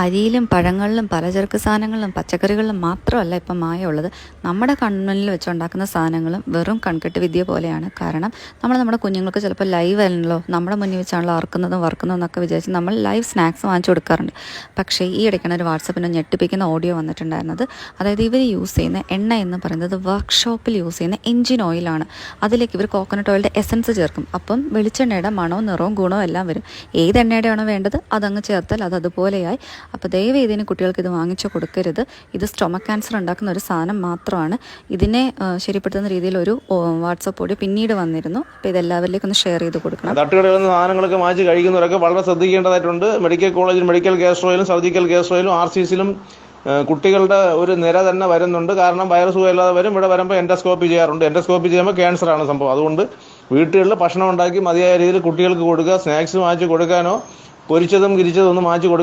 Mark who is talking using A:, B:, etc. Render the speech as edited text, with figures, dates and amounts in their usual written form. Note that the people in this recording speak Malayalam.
A: അരിയിലും പഴങ്ങളിലും പലചരക്ക് സാധനങ്ങളിലും പച്ചക്കറികളിലും മാത്രമല്ല ഇപ്പം മായമുള്ളത്. നമ്മുടെ കണ്ണിൽ വെച്ചുണ്ടാക്കുന്ന സാധനങ്ങളും വെറും കൺകെട്ട് വിദ്യ പോലെയാണ്. കാരണം നമ്മുടെ കുഞ്ഞുങ്ങൾക്ക് ചിലപ്പോൾ ലൈവ് അല്ലല്ലോ, നമ്മുടെ മുന്നിൽ വെച്ചാണല്ലോ അറക്കുന്നതും വറുക്കുന്നതും എന്നൊക്കെ വിചാരിച്ച് നമ്മൾ ലൈവ് സ്നാക്സ് വാങ്ങിച്ചു കൊടുക്കാറുണ്ട്. പക്ഷേ ഈ ഇടയ്ക്കാണ് ഒരു വാട്സപ്പിന് ഞെട്ടിപ്പിക്കുന്ന ഓഡിയോ വന്നിട്ടുണ്ടായിരുന്നത്. അതായത് ഇവർ യൂസ് ചെയ്യുന്ന എണ്ണ എന്ന് പറയുന്നത് വർക്ക്ഷോപ്പിൽ യൂസ് ചെയ്യുന്ന എൻജിൻ ഓയിലാണ്. അതിലേക്ക് ഇവർ കോക്കനട്ട് ഓയിലിൻ്റെ എസൻസ് ചേർക്കും. അപ്പം വെളിച്ചെണ്ണയുടെ മണവും നിറവും ഗുണവും എല്ലാം വരും. ഏത് എണ്ണയുടെയാണോ വേണ്ടത് അതങ്ങ് ചേർത്താൽ അത് അതുപോലെയായി. അപ്പോൾ ദയവ് ഇതിന് കുട്ടികൾക്ക് ഇത് വാങ്ങിച്ചു കൊടുക്കരുത്. ഇത് സ്റ്റൊമക് ക്യാൻസർ ഉണ്ടാക്കുന്ന ഒരു സാധനം മാത്രമാണ്. ഇതിനെ ശരിപ്പെടുത്തുന്ന രീതിയിൽ ഒരു വാട്സപ്പ് ഓഡിയോ പിന്നീട് വന്നിരുന്നു. അപ്പോൾ ഇതെല്ലാവരിലേക്കും ഒന്ന് ഷെയർ ചെയ്ത് കൊടുക്കണം.
B: തട്ടുകടയിൽ നിന്ന് സാധനങ്ങളൊക്കെ മാറ്റി കഴിക്കുന്നവരൊക്കെ വളരെ ശ്രദ്ധിക്കേണ്ടതായിട്ടുണ്ട്. മെഡിക്കൽ കോളേജിൽ മെഡിക്കൽ ഗ്യാസ്ട്രോയിലും സർജിക്കൽ ഗ്യാസ്ട്രോയിലും RCCയിലും കുട്ടികളുടെ ഒരു നിര തന്നെ വരുന്നുണ്ട്. കാരണം വൈറസ് സുഖമില്ലാതെ വരും. ഇവിടെ വരുമ്പോൾ എൻഡോസ്കോപ്പി ചെയ്യാറുണ്ട്. എൻഡോസ്കോപ്പി ചെയ്യുമ്പോൾ ക്യാൻസറാണ് സംഭവം. അതുകൊണ്ട് വീട്ടുകളിൽ ഭക്ഷണം ഉണ്ടാക്കി മതിയായ രീതിയിൽ കുട്ടികൾക്ക് കൊടുക്കുക. സ്നാക്സ് മാറ്റി കൊടുക്കാനോ പൊരിച്ചതും കിരിച്ചതും ഒന്നും മാറ്റി കൊടുക്കുക